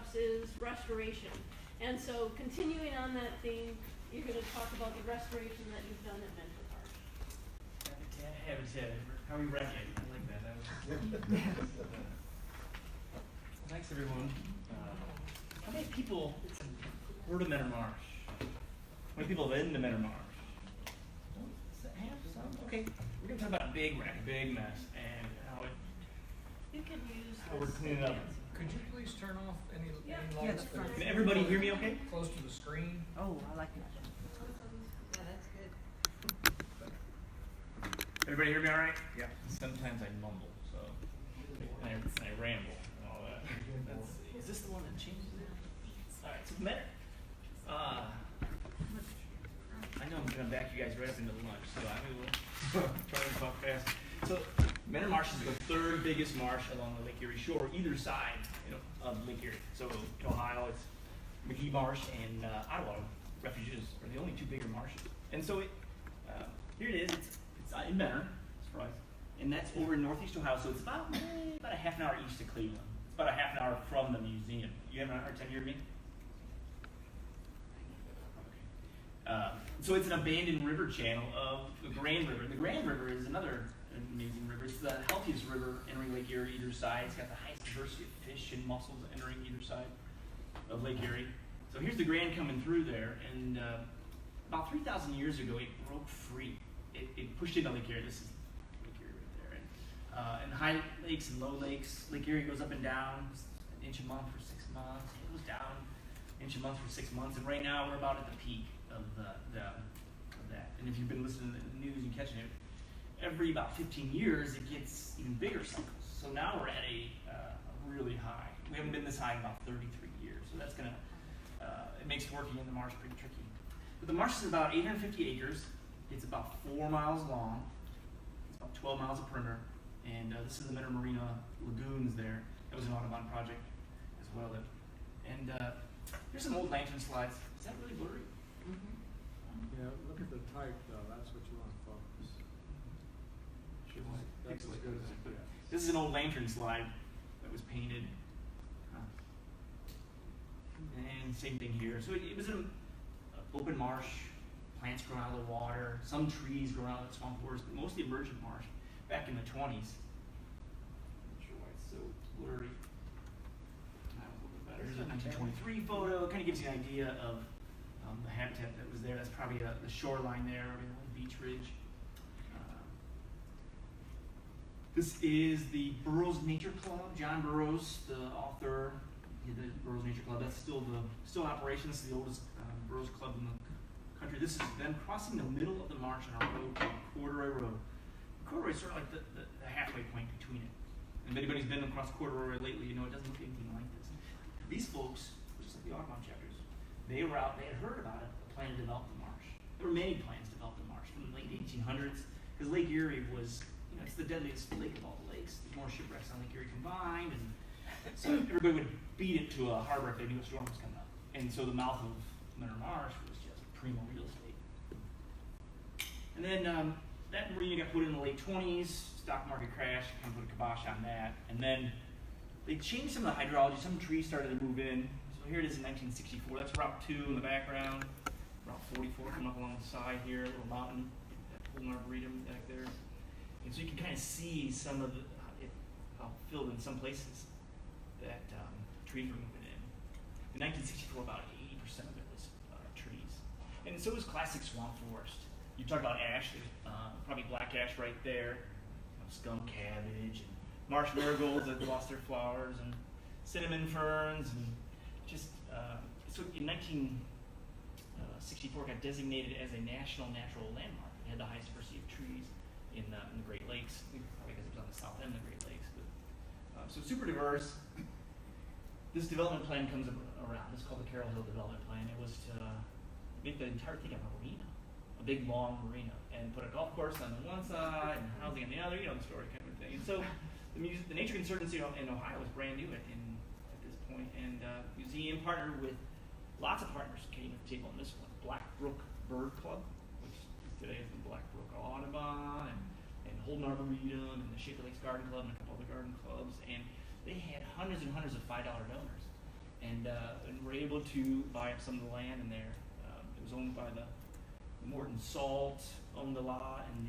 workshops is restoration. And so continuing on that theme, you're going to talk about the restoration that you've done at Mentor Marsh. Habitat. How we ready? I like that. Thanks everyone. How many people heard of Mentor Marsh? How many people have been to Mentor Marsh? Half, some? Okay. We're going to talk about a big wreck, a big mess, and how we're cleaning up. Could you please turn off any lights? lights? Can everybody hear me okay? Close to the screen. Oh, I like that. Yeah, that's good. Everybody hear me all right? Yeah. Sometimes I mumble, so and I ramble and all that. Is this the one that changes that? All right, so I know I'm going to back you guys right up into lunch, so I will try to talk fast. So Mentor Marsh is the third biggest marsh along the Lake Erie shore, either side of Lake Erie. So in Ohio, it's McKee Marsh and Ottawa refuges are the only two bigger marshes. And so here it is. It's in Mentor, surprise, and that's over in northeast Ohio. So it's about a half an hour east of Cleveland. It's about a half an hour from the museum. You having a hard time hearing me? So it's an abandoned river channel of the Grand River. The Grand River is another amazing river. It's the healthiest river entering Lake Erie either side. It's got the highest diversity of fish and mussels entering either side of Lake Erie. So here's the Grand coming through there, and about 3,000 years ago it broke free. It pushed into Lake Erie. This is Lake Erie right there. And high lakes and low lakes. Lake Erie goes up and down an inch a month for 6 months. It goes down an inch a month for 6 months, and right now we're about at the peak of that. And if you've been listening to the news and catching it, every about 15 years it gets even bigger cycles. So now we're at a really high. We haven't been this high in about 33 years. So that's gonna it makes working in the marsh pretty tricky. But the marsh is about 850 acres. It's about 4 miles long. It's about 12 miles of perimeter. And this is the Mentor Marina lagoons there. That was an Audubon project as well. And here's some old lantern slides. Is that really blurry? Yeah, look at the type though, that's what you want to focus. That's as good as it gets. This is an old lantern slide that was painted. And same thing here. So it was an open marsh, plants grow out of the water, some trees grow out of the swamp forest, but mostly emergent marsh back in the 20s. Not sure why it's so blurry. That was a little bit better. Here's a 1923 photo. It kind of gives you an idea of the habitat that was there. That's probably the shoreline there, the beach ridge. This is the Burroughs Nature Club. John Burroughs, the author, the Burroughs Nature Club. That's still in operation. This is the oldest Burroughs Club in the country. This is them crossing the middle of the marsh on a road called Corduroy Road. Corduroy is sort of like the halfway point between it. And if anybody's been across Corduroy lately, you know it doesn't look anything like this. These folks, just like the Audubon chapters, they were out, they had heard about it, a plan to develop the marsh. There were many plans to develop the marsh from the late 1800s, because Lake Erie was, it's the deadliest lake of all the lakes. There's more shipwrecks on Lake Erie combined, and so everybody would beat it to a harbor if they knew a storm was coming up. And so the mouth of Mentor Marsh was just primo real estate. And then that marina got put in the late 20s, stock market crash, kind of put a kibosh on that. And then they changed some of the hydrology, some trees started to move in. So here it is in 1964, that's Route 2 in the background, Route 44 coming up along the side here, a little mountain, that Golden Arboretum back there. And so you can kind of see some of it filled in some places that trees were moving in. In 1964, about 80% of it was trees. And so was classic swamp forest. You talk about ash, there's probably black ash right there, skunk cabbage, and marsh marigolds that lost their flowers, and cinnamon ferns, and just, so in 1964 got designated as a national natural landmark. It had the highest diversity of trees in the Great Lakes, probably because it was on the south end of the Great Lakes. But, so super diverse. This development plan comes around. It's called the Carroll Hill Development Plan. It was to make the entire thing a marina, a big long marina, and put a golf course on the one side and housing on the other, the story kind of thing. And so the Nature Conservancy in Ohio was brand new at this point, and the museum partnered with lots of partners came to the table on this one. Blackbrook Bird Club, which today is the Blackbrook Audubon, and Holden Arboretum, and the Shaker Lakes Garden Club, and a couple other garden clubs, and they had hundreds and hundreds of $5 donors. and we're able to buy up some of the land in there. It was owned by the Morton Salt, owned a lot, and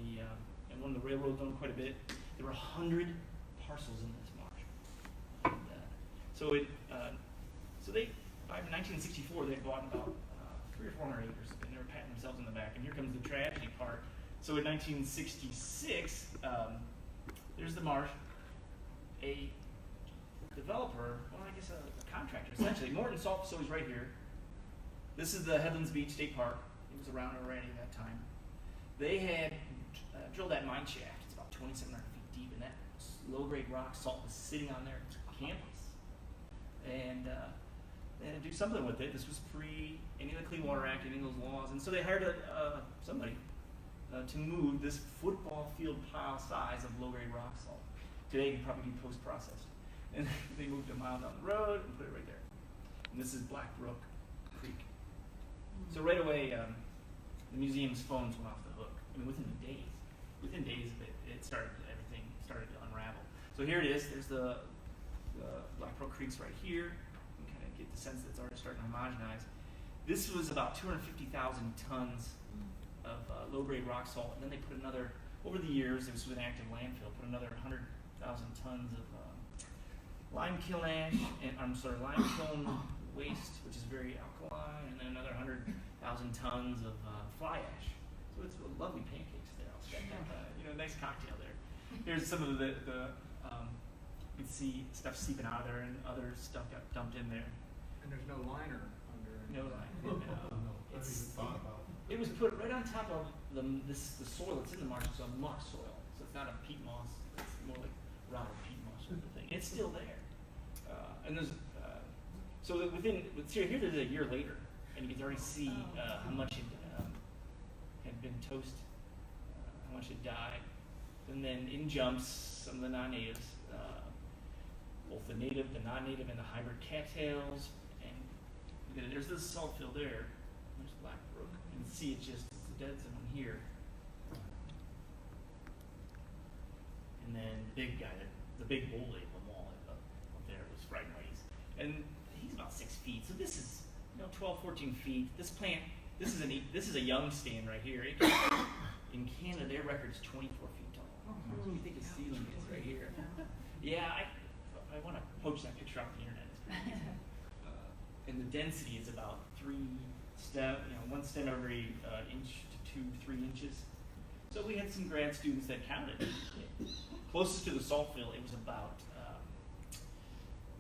and one of the railroads owned quite a bit. There were 100 parcels in this marsh. And, so they, by 1964, they bought about 300 or 400 acres, and they were patting themselves on the back. And here comes the tragedy part. So in 1966, there's the marsh. A developer, well, I guess a contractor, essentially. Morton Salt Facility's right here. This is the Headlands Beach State Park. It was around already at that time. They had drilled that mine shaft. It's about 2,700 feet deep, and that low-grade rock salt was sitting on their campus. And they had to do something with it. This was pre any of the Clean Water Act, any of those laws. And so they hired somebody to move this football field pile size of low-grade rock salt. Today, it can probably be post-processed. And they moved a mile down the road and put it right there. And this is Blackbrook Creek. So right away, the museum's phones went off the hook. I mean, within days of it, everything started to unravel. So here it is. There's the Blackbrook Creek's right here. You can kind of get the sense that it's already starting to homogenize. This was about 250,000 tons of low-grade rock salt. And then they put another, over the years, this was an active landfill, put another 100,000 tons of limekiln waste, which is very alkaline, and then another 100,000 tons of fly ash. So it's lovely pancakes there. I'll spend that, nice cocktail there. Here's some of the you can see stuff seeping out of there, and other stuff got dumped in there. And there's no liner under it. No line. It was put right on top of the soil that's in the marsh. It's a muck soil, so it's not a peat moss. It's more like rotted peat moss sort of thing. It's still there, and there's so that here there's a year later, and you can already see how much it had been toast, how much it died, and then in jumps some of the non-natives, both the native, the non-native, and the hybrid cattails, and there's this salt field there. There's Blackbrook. You can see it's the dead zone here. And then the big guy, the big bull ape of them all up there was Phragmites. And he's about 6 feet. So this is 12, 14 feet. This plant, this is a young stand right here. In Canada, their record is 24 feet tall. What do you think a seedling is right here? Yeah, I want to poach that picture off the internet. It's pretty easy. And the density is about 1 stem every inch to 3 inches. So we had some grad students that counted. Closest to the salt field, it was about,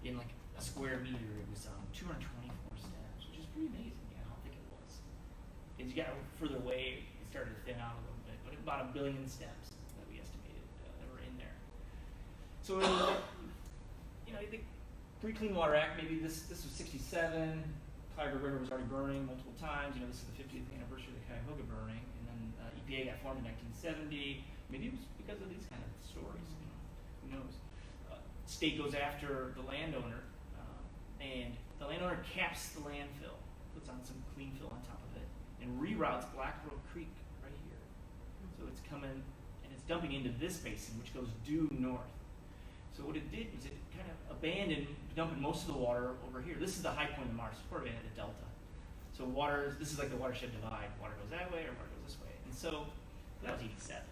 in like a square meter, it was 224 stems, which is pretty amazing, how thick it was. As you got further away, it started to thin out a little bit, but about 1 billion stems that we estimated that were in there. So, the Pre-Clean Water Act, maybe this was 67. Cuyahoga River was already burning multiple times. This is the 50th anniversary of the Cuyahoga burning, and then EPA got formed in 1970. Maybe it was because of these kind of stories. Who knows? State goes after the landowner, and the landowner caps the landfill, puts on some clean fill on top of it, and reroutes Blackbrook Creek right here. So it's coming and it's dumping into this basin, which goes due north. So what it did was it kind of abandoned dumping most of the water over here. This is the high point of the marsh, sort of at a delta. So this is like the watershed divide. Water goes that way or water goes this way. And so that was 87.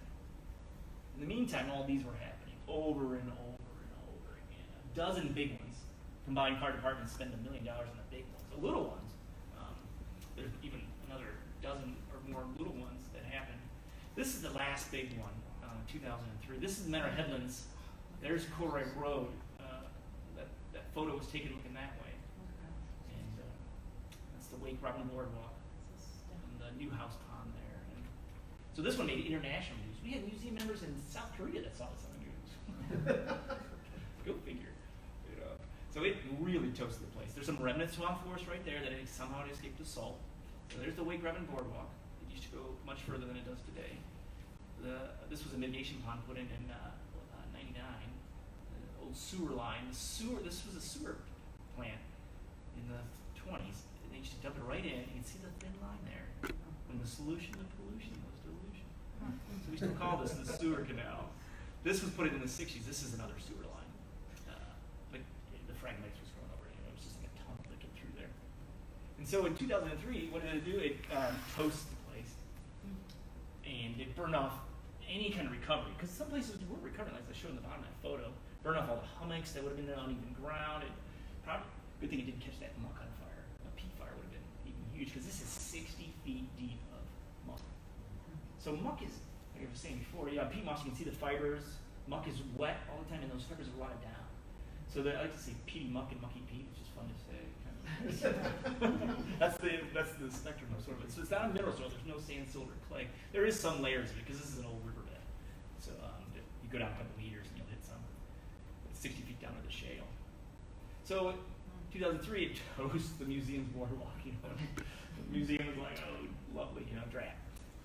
In the meantime, all these were happening over and over and over again. A dozen big ones. Combined fire departments spend $1 million on the big ones. The little ones, there's even another dozen or more little ones that happened. This is the last big one, 2003. This is the Mentor Headlands. There's Corey Road. That photo was taken looking that way. And that's the Wake Robin Boardwalk. And the new house pond there. And so this one made international news. We had museum members in South Korea that saw this on the news. Go figure. So it really toasted the place. There's some remnant swamp forest right there that somehow escaped the salt. So there's the Wake Robin Boardwalk. It used to go much further than it does today. This was a mitigation pond put in 99. The old sewer line. This was a sewer plant in the 20s. They used to dump it right in. You can see the thin line there. When the solution to pollution was dilution. So we still call this the sewer canal. This was put in the 60s. This is another sewer line. But the Phragmites was going over it. It was just like a ton of the And so in 2003, what did it do? It toasted the place, and it burned off any kind of recovery, because some places were recovering, like I showed in the bottom of that photo. Burned off all the hummocks that would have been on uneven ground. Good thing it didn't catch that muck on fire. A peat fire would have been even huge, because this is 60 feet deep of muck. So muck is, like I was saying before, yeah, peat moss, you can see the fibers. Muck is wet all the time, and those fibers are rotted down. So I like to say peaty muck and mucky peat, which is fun to say. that's the spectrum of sort of it. So it's not a mineral soil. There's no sand, silt, or clay. There is some layers of it, because this is an old riverbed. So you go down a couple meters and you'll hit some. It's 60 feet down to the shale. So 2003, it chose the museum's boardwalk. You know, the museum was like, oh, lovely, draft.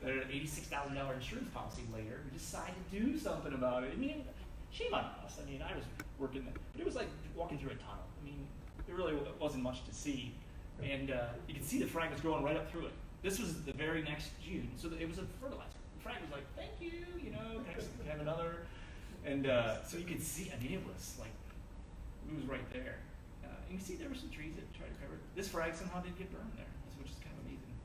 An $86,000 insurance policy later, we decided to do something about it. I mean, shame on us. I mean, I was working there, but it was like walking through a tunnel. I mean, there really wasn't much to see, and you can see the fragmites growing right up through it. This was the very next June, so it was a fertilizer. The frag was like, "Thank you, can I have another?" And so you could see. I mean, it was right there. And you see there were some trees that tried to cover it. This frag somehow did get burned there, which is kind of amazing.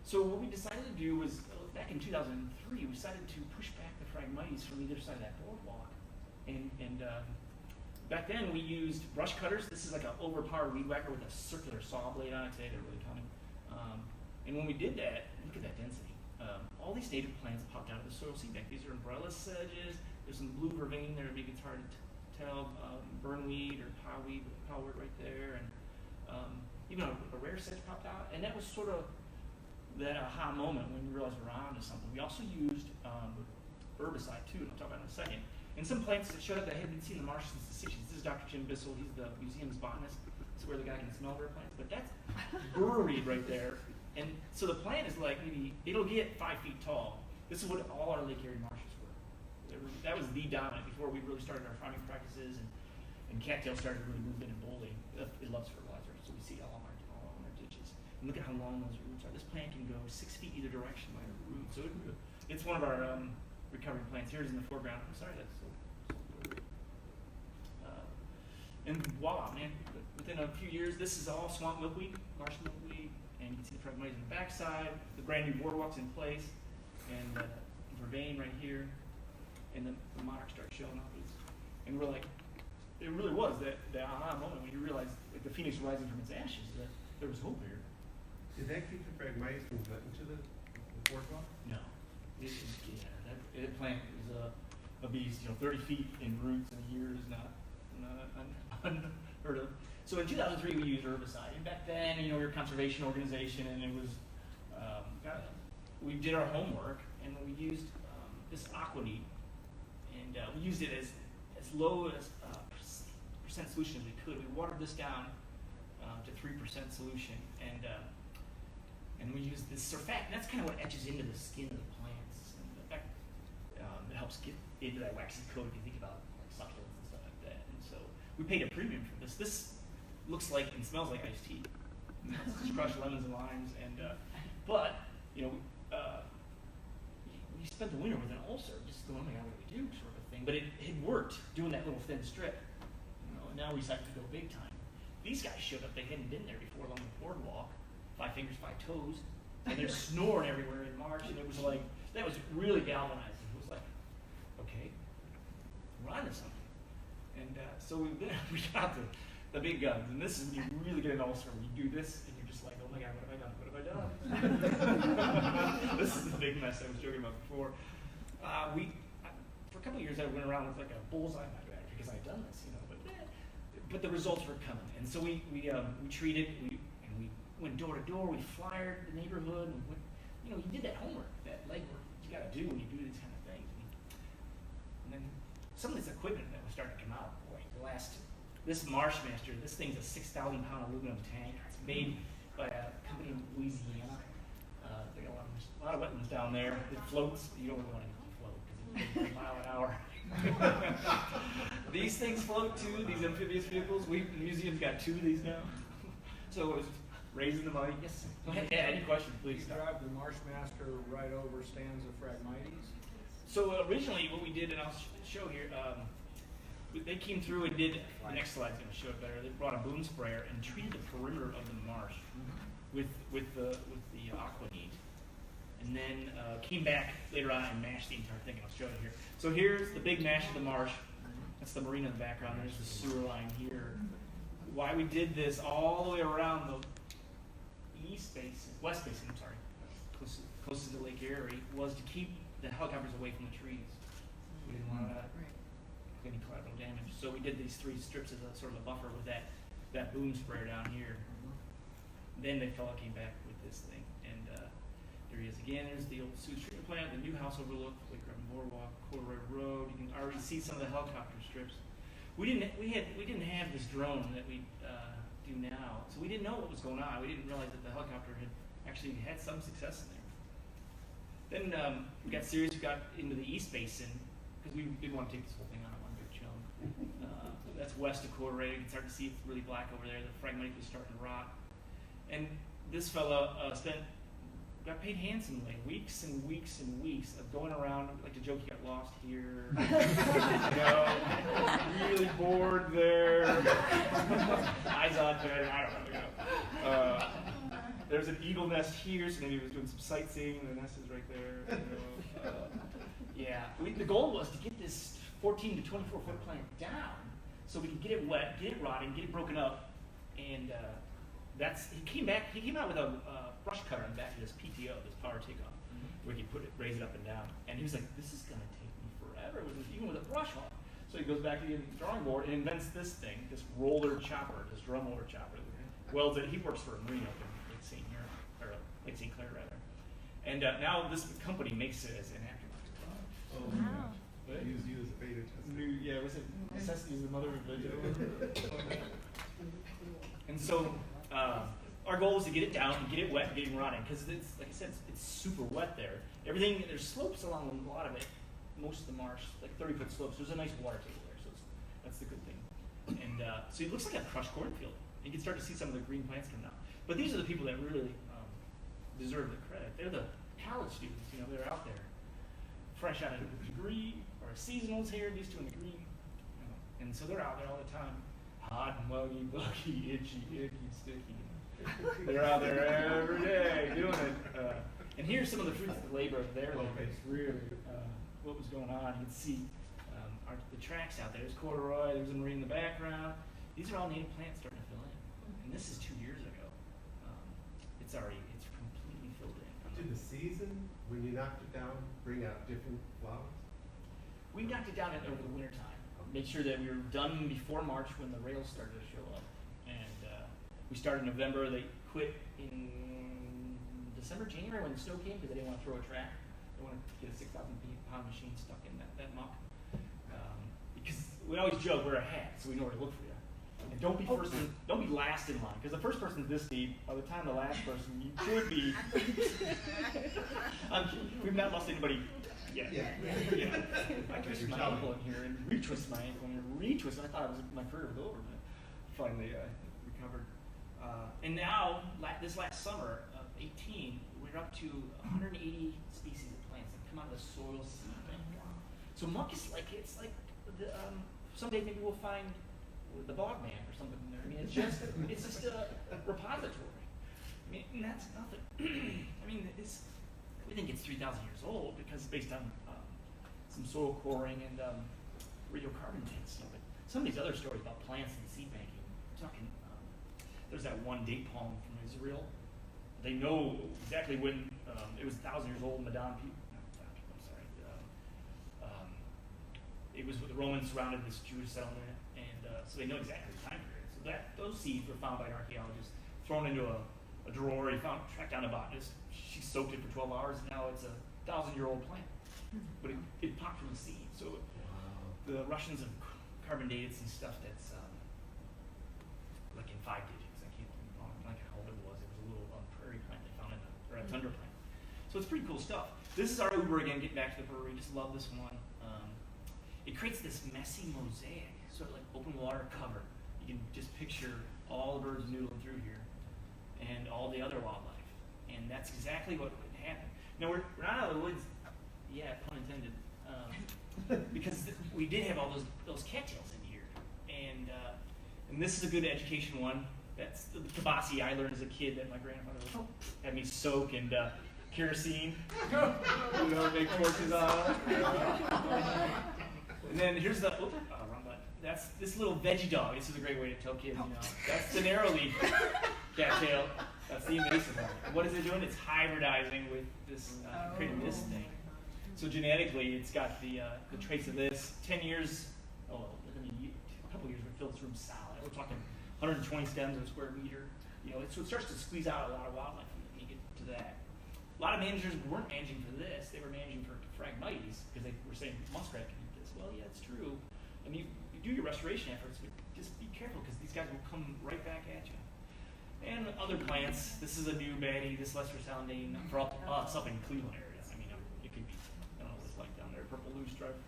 So what we decided to do was, back in 2003, we decided to push back the Phragmites from either side of that boardwalk. And back then we used brush cutters. This is like an overpowered weed whacker with a circular saw blade on it. Today they're really common. And when we did that, look at that density. All these native plants popped out of the soil seedbank. These are umbrella sedges. There's some blue vervain there. Maybe it's hard to tell. Burnweed or powweed right there. And even a rare sedge popped out. And that was sort of that aha moment when you realize we're on to something. We also used herbicide too, and I'll talk about it in a second. And some plants that showed up that I hadn't seen in the marsh since the 60s. This is Dr. Jim Bissell. He's the museum's botanist. This is where the guy can smell rare plants. But that's burreweed right there. And so the plant is like it'll get 5 feet tall. This is what all our Lake Erie marshes were. That was the dominant before we really started our farming practices, and cattail started really moving and bolding. It loves fertilizer, so we see it all on our ditches. And look at how long those roots are. This plant can go 6 feet either direction by the root. So it's one of our recovering plants. Here it is in the foreground. I'm sorry, that's so and voila, man. Within a few years, this is all swamp milkweed, marsh milkweed, and you can see the Phragmites on the backside. The brand new boardwalk's in place, and vervain right here, and the monarch starts showing up. And we're like, it really was that aha moment when you realize, like the phoenix rising from its ashes, that there was hope here. Did that keep the Phragmites from getting to the boardwalk? No. That plant is a beast. 30 feet in roots in a year is not unheard of. So in 2003 we used herbicide, and back then we were a conservation organization, and it was we did our homework, and we used this aquanite, and we used it as low as percent solution as we could. We watered this down to 3% solution, and we used this surfactant. That's kind of what etches into the skin of the plants, and in fact, it helps get into that waxy coat if you think about succulents and stuff like that. And so we paid a premium for this. This looks like and smells like iced tea. Just crushed lemons and limes, and but we spent the winter with an ulcer, just going, oh my God, what do we do, sort of a thing. But it had worked doing that little thin strip, and now we decided to go big time. These guys showed up; they hadn't been there before along the boardwalk. 5 fingers, 5 toes, and they're snoring everywhere in March, and it was like, that was really galvanizing. It was like, okay, we're on to something. And so we got the big guns, and this is, you really get an ulcer when you do this, and you're just like, oh my God, what have I done? What have I done? This is the big mess I was joking about before. For a couple of years, I went around with like a bullseye on my back because I'd done this, but the results were coming. And so we treated, we went door to door, we flyered the neighborhood, and you did that homework, that legwork you got to do when you do these kind of things. And then some of this equipment that was starting to come out, boy, this Marshmaster, this thing's a 6,000 pound aluminum tank. It's made by a company in Louisiana. They got a lot of wetlands down there. It floats. You don't really want it to float because it's a mile an hour. These things float too, these amphibious vehicles. The museum's got 2 of these now. So it was raising the money. Yes. Go ahead. Yeah, any questions, please? You drive the Marshmaster right over stands of Phragmites. So originally, what we did, and I'll show here, they came through and did, the next slide's going to show it better, they brought a boom sprayer and treated the perimeter of the marsh with the aquanite. And then came back later on and mashed the entire thing. I'll show you here. So here's the big mash of the marsh. That's the marina in the background. There's the sewer line here. Why we did this all the way around the west basin, I'm sorry, closest to Lake Erie, was to keep the helicopters away from the trees. We didn't want any collateral damage. So we did these 3 strips as a sort of a buffer with that boom sprayer down here. Then the fella came back with this thing, and there he is again. There's the old sewage treatment plant, the new house overlook, Lake Garden Boardwalk, Corduroy Road. You can already see some of the helicopter strips. We didn't have this drone that we do now, so we didn't know what was going on. We didn't realize that the helicopter had actually had some success in there. Then we got serious. We got into the East Basin because we didn't want to take this whole thing on one big chunk. That's west of Corduroy. You can start to see it's really black over there. The Phragmites was starting to rot. And this fella got paid handsomely, weeks and weeks and weeks of going around. I like to joke he got lost here, really bored there, eyes on there, I don't know. There's an eagle nest here, so maybe he was doing some sightseeing. The nest is right there. The goal was to get this 14 to 24 foot plant down so we could get it wet, get it rotting, get it broken up, and he came out with a brush cutter on the back of this PTO, this power takeoff, where he could raise it up and down. And he was like, this is going to take me forever, even with a brush hog. So he goes back to the drawing board and invents this thing, this roller chopper, this drum roller chopper. Welds it. He works for a marine up in Lake St. Clair, rather. And now this company makes it as an aftermarket product. Oh, Wow. I used you as a beta tester. Was it necessity is the mother of invention? And so our goal was to get it down and get it wet and get it rotting, because it's, like I said, it's super wet there. There's slopes along a lot of it, most of the marsh, like 30-foot slopes. There's a nice water table there, so that's the good thing. And so it looks like a crushed cornfield. You can start to see some of the green plants come down. But these are the people that really deserve the credit. They're the college students, they're out there, fresh out of a degree, or seasonals here, these 2 in the green. And so they're out there all the time. Hot, muggy, buggy, itchy, icky, sticky. They're out there every day doing it. And here's some of the fruits of the labor of their labor. It's really what was going on. You can see the tracks out there. There's corduroy, there's a marine in the background. These are all native plants starting to fill in. And this is 2 years ago. It's completely filled in. Did the season, when you knocked it down, bring out different flowers? We knocked it down over the winter time. Made sure that we were done before March when the rails started to show up. And we started in November. They quit in December, January when the snow came because they didn't want to throw a track. They wanted to get a 6,000-pound machine stuck in that muck. Because we always joke we're ahead, so we know where to look for you. And don't be last in line, because the first person's this deep. By the time the last person, you could be. We've not lost anybody yet. I twisted my ankle in here and retwisted my ankle and retwisted. I thought my career was over, but finally recovered. And now, this last summer of 18, we're up to 180 species of plants that come out of the soil seed bank. So muck is someday maybe we'll find the bog man or something in there. I mean, it's just a repository. I mean, and that's nothing. I mean, we think it's 3,000 years old because it's based on some soil coring and radiocarbon dates. But some of these other stories about plants and seed banking, we're talking. There's that one date palm from Israel. They know exactly when it was 1,000 years old. It was when the Romans surrounded this Jewish settlement, and so they know exactly the time period. So those seeds were found by an archaeologist, thrown into a drawer. He tracked down a botanist. She soaked it for 12 hours, and now it's a 1,000-year-old plant. But it popped from the seed. So the Russians have carbon dated some stuff that's like in 5 digits. I can't remember like how old it was. It was a little prairie plant they found or a tundra plant. So it's pretty cool stuff. This is our Uber again, getting back to the prairie. Just love this one. It creates this messy mosaic, sort of like open water cover. You can just picture all the birds noodling through here and all the other wildlife. And that's exactly what would happen. Now, we're not out of the woods yet, pun intended, because we did have all those cattails in And this is a good education one. That's the kibasi I learned as a kid that my grandmother would have me soak in kerosene. Make torches out. And then here's the wrong button. That's this little veggie dog. This is a great way to tell kids, That's the narrow-leaf cattail. That's the invasive one. And what is it doing? It's hybridizing with this, creating this thing. So genetically, it's got the traits of this. 10 years, a couple years, we filled this room solid. We're talking 120 stems a square meter. So it starts to squeeze out a lot of wildlife when you get to that. A lot of managers weren't managing for this. They were managing for Phragmites because they were saying muskrat can eat this. Well, yeah, it's true. And you do your restoration efforts, but just be careful because these guys will come right back at you. And other plants. This is a new baddie. This lesser sounding for us up in Cleveland area. I mean, it could be, I don't know what it's like down there. Purple loosestrife.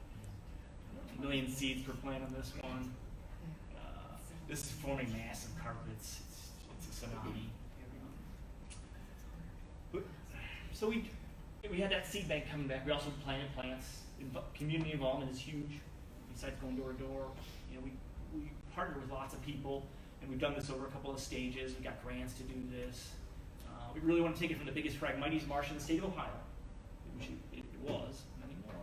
1 million seeds per plant on this one. This is forming massive carpets. It's a tsunami. So we had that seed bank coming back. We also planted plants. Community involvement is huge. Besides going door to door, we partner with lots of people, and we've done this over a couple of stages. We got grants to do this. We really want to take it from the biggest Phragmites marsh in the state of Ohio, which it was, not anymore.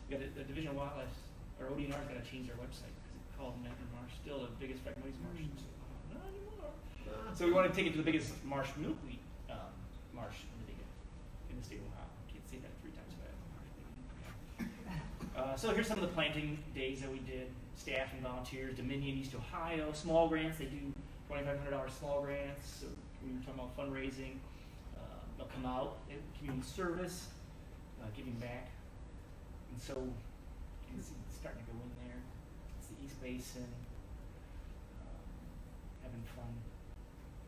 We got the Division of Wildlife, or ODNR's got to change their website because it's called Mentor Marsh, still the biggest Phragmites marsh in the state of Ohio, not anymore. So we want to take it to the biggest marsh milkweed marsh in the state of Ohio. Can't say that 3 times fast. So here's some of the planting days that we did. Staff and volunteers, Dominion, East Ohio, small grants. They do $2,500 small grants. So we were talking about fundraising. They'll come out, community service, giving back. And so you can see it's starting to go in there. It's the East Basin, having fun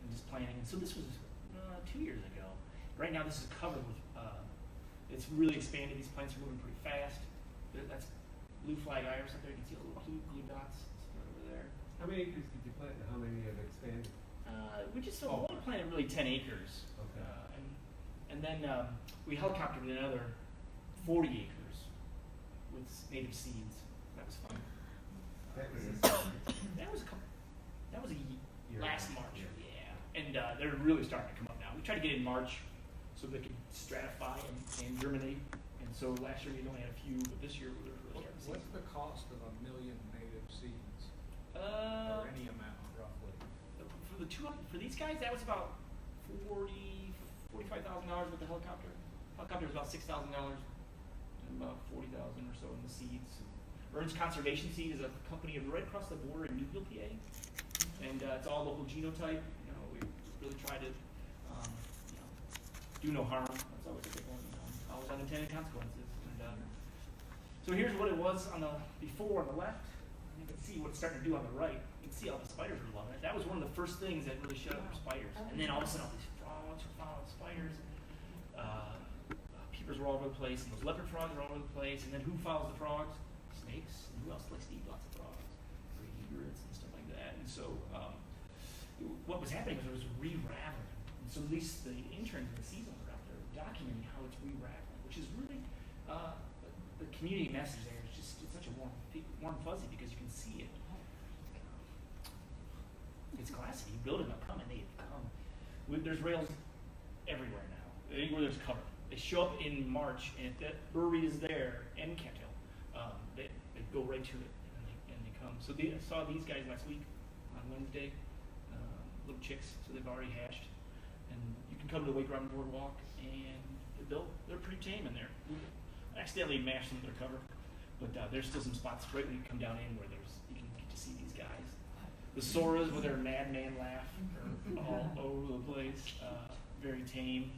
and just planting. And so this was 2 years ago. Right now this is covered with, it's really expanded. These plants are moving pretty fast. That's blue flag iris up there. You can see all the little blue dots over there. How many acres did you plant and how many have expanded? We just only planted really 10 acres. Okay. And then we helicoptered another 40 acres with native seeds. That was fun. That was That was year last ago. March. Yeah. Yeah. And they're really starting to come up now. We tried to get in March so they could stratify and germinate. And so last year we only had a few, but this year we're really starting to see. What's the cost of 1 million native seeds? Uh, Or any amount, roughly? for these guys, that was about $45,000 with the helicopter. Helicopter was about $6,000, and about $40,000 or so in the seeds. Burns Conservation Seed is a company right across the border in Newville, PA, and it's all local genotype. We really try to, do no harm. That's always a big one. Always unintended consequences. And so here's what it was on the before on the left. You can see what it's starting to do on the right. You can see all the spiders are loving it. That was one of the first things that really showed up for spiders. And then all of a sudden, all these frogs were following spiders. Peepers were all over the place, and those leopard frogs were all over the place. And then who follows the frogs? Snakes. And who else likes to eat lots of frogs? Great egrets and stuff like that. And so what was happening was it was re-raveling. And so at least the interns in the season were out there documenting how it's re-raveling, which is really the community message there is just it's such a warm fuzzy because you can see it. It's classic. You build it, they'll come, and they come. There's rails everywhere now. Anywhere there's cover. They show up in March, and if that brewery is there and cattail, they go right to it, and they come. So I saw these guys last week on Wednesday, little chicks, so they've already hatched. And you can come to the Wake Round Boardwalk, and they're pretty tame in there. I accidentally mashed them to their cover, but there's still some spots right when you come down in where you can get to see these guys. The Soras with their madman laugh are all over the place, very tame.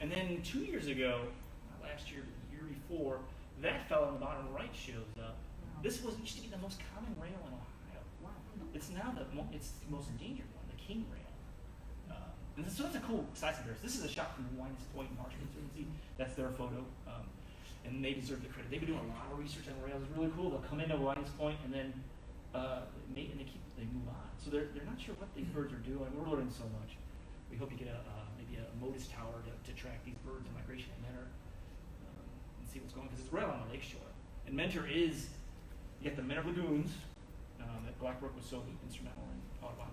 And then 2 years ago, not last year, but the year before, that fellow on the bottom right shows up. This used to be the most common rail in Ohio. It's now it's the most endangered one, the king rail. And so that's a cool size comparison. This is a shot from Hawaiian's Point Marsh Conservancy. That's their photo. And they deserve the credit. They've been doing a lot of research on rails. It's really cool. They'll come into Hawaiian's Point and then mate, and they move on. So they're not sure what these birds are doing. We're learning so much. We hope you get maybe a MODIS tower to track these birds in migration and Mentor and see what's going on because it's right on the lake shore. And Mentor you get the Mentor lagoons, that Blackbrook was so instrumental in Audubon.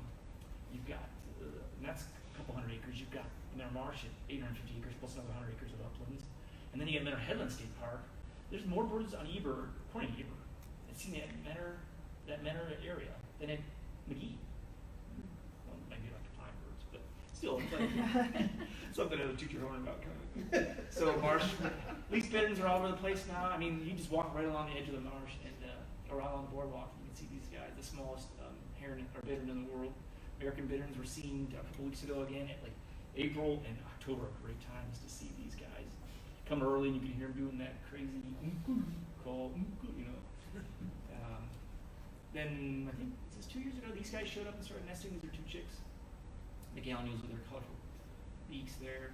You've got, and that's a couple hundred acres. You've got Mentor Marsh at 850 acres plus another 100 acres of uplands. And then you get Mentor Headland State Park. There's more birds on Eber, according to Eber, it's in that Mentor area than at McGee. Well, maybe like the pine birds, but still, it's like something to toot your horn about. Kind of. So marsh, least bitterns are all over the place now. I mean, you just walk right along the edge of the marsh and around on the boardwalk, you can see these guys, the smallest heron or bittern in the world. American bitterns were seen a couple weeks ago again at like April and October, great times to see these guys. Come early and you can hear them doing that crazy call, you know. Then I think this 2 years ago, these guys showed up and started nesting. These are 2 chicks. The gallinules with their colorful beaks there.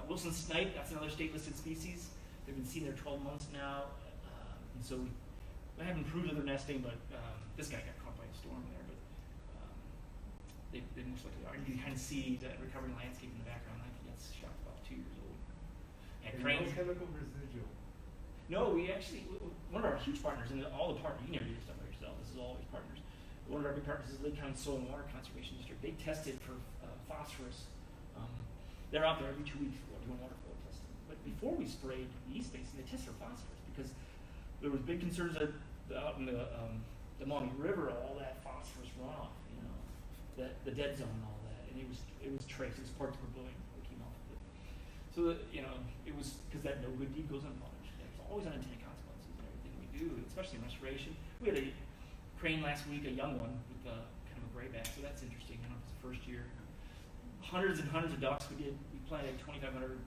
Wilson snipe, that's another state listed species. They've been seen there 12 months now. And so they haven't improved their nesting, but this guy got caught by a storm there. But they most likely are. And you can kind of see that recovering landscape in the background. I think that's shot about 2 years old. And cranes. No chemical residual. No, we actually, one of our huge partners, and all the partners, you never do this stuff by yourself, this is always partners. One of our big partners is Lake County Soil and Water Conservation District. They tested for phosphorus. They're out there every 2 weeks doing water flow testing. But before we sprayed the East Basin, they tested for phosphorus because there was big concerns that out in the Maumee River, all that phosphorus runoff, you know, the dead zone and all that, and it was trace, it was parts per billion that came off of it. So it was because that no good deed goes unpunished. There's always unintended consequences in everything we do, especially in restoration. We had a crane last week, a young one with kind of a grayback, so that's interesting. I don't know if it's the first year. Hundreds and hundreds of ducks. We planted 2,500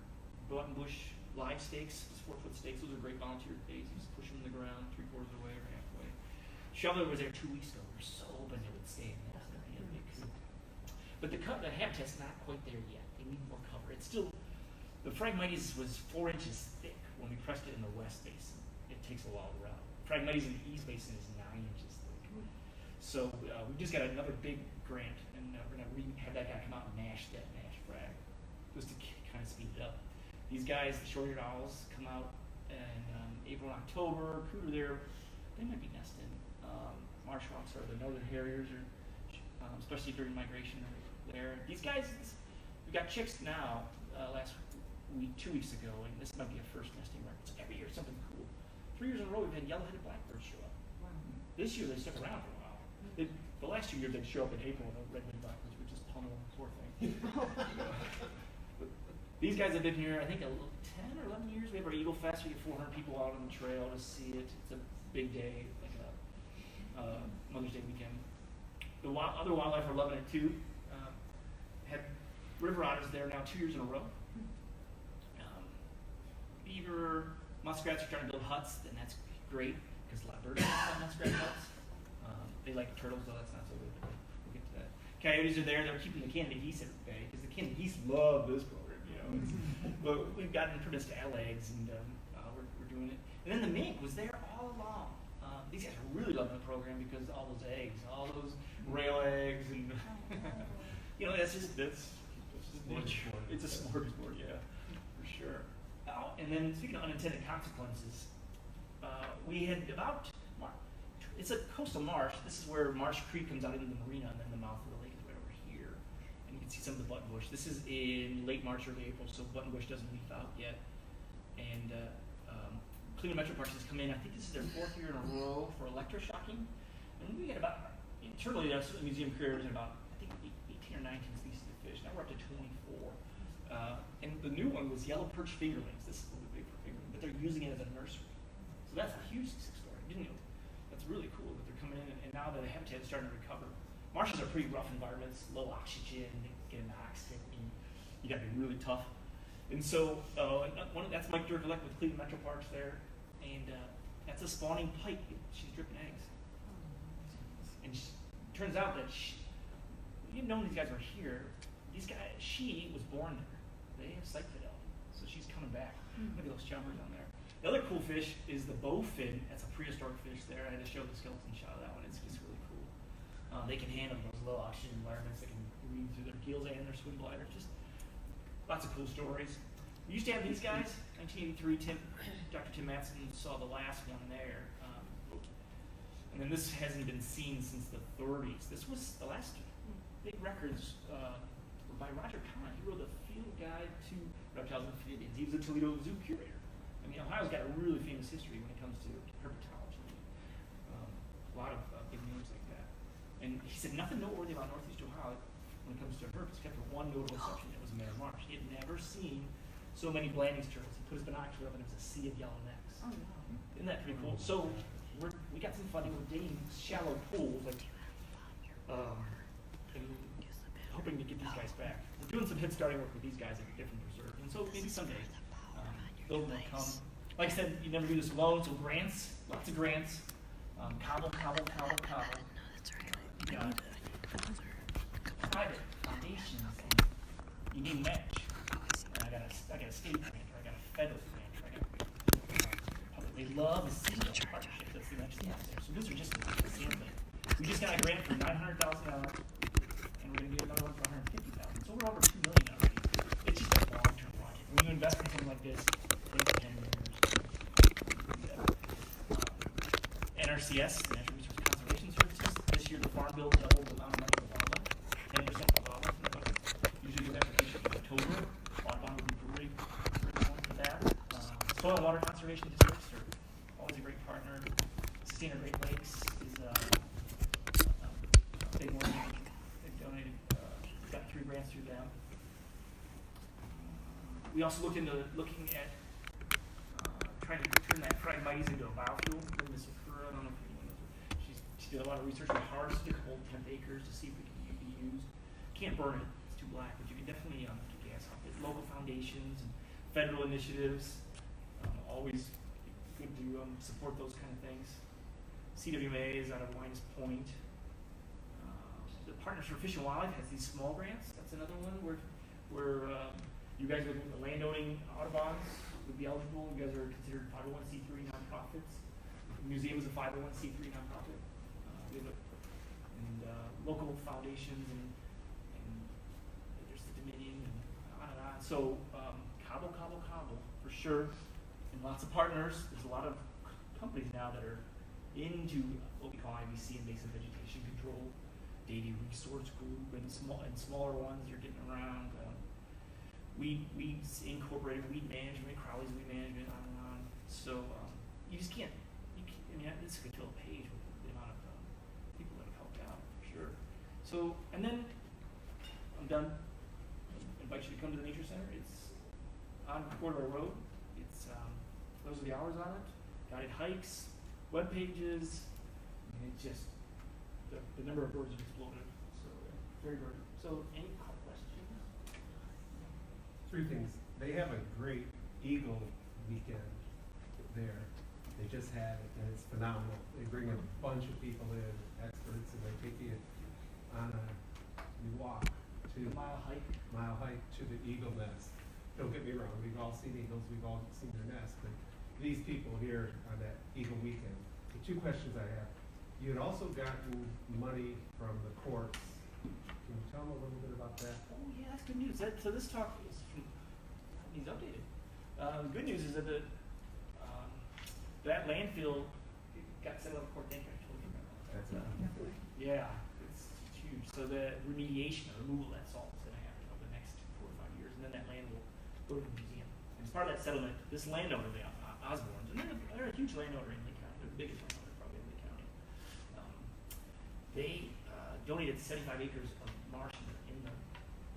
buttonbush live stakes, 4-foot stakes. Those are great volunteer days. You just push them in the ground 3/4 of the way or halfway. Shoveler was there 2 weeks ago. We were so hoping they would stay in there. But the habitat's not quite there yet. They need more cover. It's still, the Phragmites was 4 inches thick when we pressed it in the West Basin. It takes a while to rot. Phragmites in the East Basin is 9 inches thick. So we just got another big grant, and we're going to have that guy come out and mash that frag, just to kind of speed it up. These guys, the short-eared owls, come out in April and October. Cooter there, they might be nesting. Marsh hawks are the northern harriers, especially during migration there. These guys, we got chicks now last week, 2 weeks ago, and this might be a first nesting record. So every year something cool. 3 years in a row we've had yellow-headed blackbirds show up. Wow. This year they stuck around for a while. The last 2 years they'd show up in April, and the red-winged blackbirds would just pummel the poor thing. These guys have been here, I think, 10 or 11 years. We have our Eagle Fest. We get 400 people out on the trail to see it. It's a big day, like a Mother's Day weekend. The other wildlife are loving it too. Had river otters there now 2 years in a row. Beaver, muskrats are trying to build huts, and that's great because a lot of birds have muskrat huts. They like turtles, though that's not so good. We'll get to that. Coyotes are there. They're keeping the Canada geese at bay because the Canada geese love this program. You know, but we've gotten produced owl eggs, and we're doing it. And then the mink was there all along. These guys are really loving the program because all those eggs, all those rail eggs, and you know, it's a smorgasbord, yeah, for sure. And then speaking of unintended consequences, we had it's a coastal marsh. This is where Marsh Creek comes out into the marina, and then the mouth of the lake is right over here. And you can see some of the buttonbush. This is in late March, early April, so buttonbush doesn't leaf out yet. And Cleveland Metro Parks has come in. I think this is their 4th year in a row for electroshocking. And we had about, internally, that's the museum creators in about, I think, 18 or 19 species of fish. Now we're up to 24. And the new one was Yellow Perch fingerlings. This is a little bit big for fingerlings, but they're using it as a nursery. So that's a huge success story. Didn't you? That's really cool that they're coming in, and now the habitat is starting to recover. Marshes are pretty rough environments, low oxygen, they get anoxic, and you gotta be really tough. And so that's Mike Durkalek with Cleveland Metro Parks there, and that's a spawning pike. She's dripping eggs. And turns out that you didn't know these guys were here. She was born there. They have site fidelity, so she's coming back. Look at those chompers on there. The other cool fish is the bowfin. That's a prehistoric fish there. I had to show the skeleton shot of that one. It's just really cool. They can handle those low oxygen environments. They can breathe through their gills and their swim bladder. Just lots of cool stories. We used to have these guys. 1983, Dr. Tim Matson saw the last one there. And then this hasn't been seen since the 30s. This was the last big records were by Roger Kahn. He wrote a field guide to reptiles and amphibians. He was a Toledo Zoo curator. I mean, Ohio's got a really famous history when it comes to herpetology. A lot of big names like that. And he said nothing noteworthy about Northeast Ohio when it comes to herpes, except for one notable exception. It was Mentor Marsh. He had never seen so many Blanding's turtles. He put his binocular up and it was a sea of yellow necks. Oh, wow. Isn't that pretty cool? So we got some funding. We're digging shallow pools, like, and hoping to get these guys back. We're doing some head starting work with these guys at different preserves, and so maybe someday they'll come. Like I said, you never do this alone. So grants, lots of grants. Cobble. You got private foundations. You need a match. And I got a state grant, or I got a federal grant, or I got public. They love a single partnership. That's the next thing out there. So these are just a sampling. We just got a grant for $900,000, and we're going to get another one for $150,000. So we're over $2 million already. It's just a long-term project. When you invest in something like this, it takes 10 years. NRCS, the Natural Resource Conservation Services, this year the Farm Bill doubled the amount of money for wildlife, 10% for wildlife in the budget. Usually get application in October. Audubon would be great for that. Soil and Water Conservation Districts are always a great partner. Sustain Our Great Lakes is a big one. They've donated, got 3 grants through them. We also looked into looking at trying to turn that Phragmites into a biofuel. Miss Sakura, I don't know if anyone knows. She did a lot of research. We harvested whole 10 acres to see if it can be used. Can't burn it; it's too black. But you can definitely get gas off it. Local foundations and federal initiatives, always good to support those kind of things. CWMA is out of Linus Point. The Partners for Fish and Wildlife has these small grants. That's another one where you guys are the landowning Audubons would be eligible. You guys are considered 501c3 nonprofits. The museum is a 501c3 nonprofit. We have local foundations and there's the Dominion and on and on. So cobble for sure, and lots of partners. There's a lot of companies now that are into what we call IVC, invasive vegetation control, data resource group, and smaller ones you're getting around. Weeds incorporated weed management, Crowley's weed management, on and on. So you just can't. I mean, this could fill a page with the amount of people that have helped out for sure. So, and then I'm done. I invite you to come to the Nature Center. It's on Corridor Road. It's those are the hours on it. Guided hikes, web pages. I mean, it's just the number of birds have exploded. So very good. So any questions? 3 things. They have a great eagle weekend there. They just had it, and it's phenomenal. They bring a bunch of people in, experts, and they take you on you walk to mile hike to the eagle nest. Don't get me wrong, we've all seen eagles, we've all seen their nest, but these people here on that eagle weekend. The 2 questions I have. You had also gotten money from the courts. Can you tell them a little bit about that? Oh yeah, that's good news. So this talk is he's updated. The good news is that that landfill got settled in court. Thank you. I told you about that. That's yeah, it's huge. So the remediation or removal of that salt is going to happen over the next 4 or 5 years, and then that land will go to the museum. And as part of that settlement, this landowner, the Osborns, and they're a huge landowner in Lee County. They're the biggest landowner probably in Lee County. They donated 75 acres of marsh in the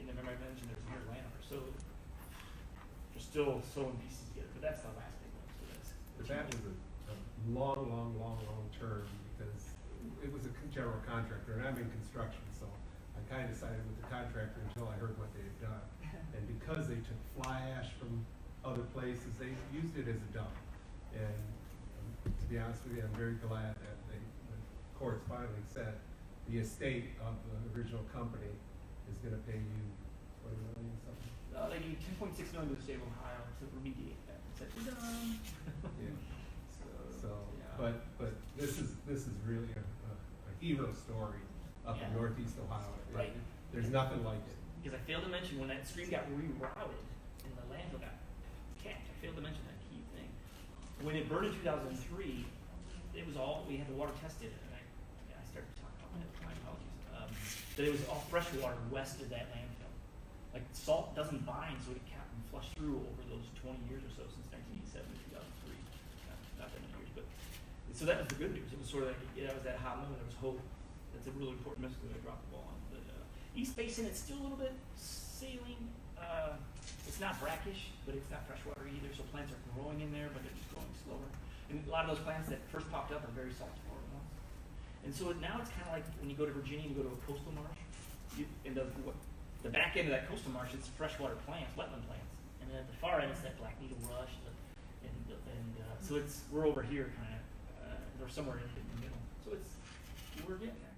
remember I mentioned there's 100 landowners. So they're still sewing pieces together, but that's the last big one. So But that was a long term, because it was a general contractor, and I'm in construction, so I kind of sided with the contractor until I heard what they had done. And because they took fly ash from other places, they used it as a dump. And to be honest with you, I'm very glad that the courts finally said the estate of the original company is going to pay you $20 million something. They gave $10.6 million to the state of Ohio to remediate that. It's like, we're done. Yeah. So, yeah. but this is really a hero story up in Northeast Ohio. Right. There's nothing like it. Because I failed to mention when that stream got rerouted and the landfill got capped, I failed to mention that key thing. When it burned in 2003, it was all, we had the water tested, and that it was all fresh water west of that landfill. Like salt doesn't bind, so it can't flush through over those 20 years or so since 1987 to 2003. Not that many years, but so that was the good news. It was sort of like, that was that hot moment. There was hope. That's a really important message that I dropped the ball on. But East Basin, it's still a little bit saline. It's not brackish, but it's not freshwater either. So plants are growing in there, but they're just growing slower. And a lot of those plants that first popped up are very saltwater ones. And so now it's kind of like when you go to Virginia and you go to a coastal marsh, the back end of that coastal marsh, it's freshwater plants, wetland plants. And then at the far end, it's that black needle rush. So we're over here kind of, or somewhere in the middle. So we're getting there.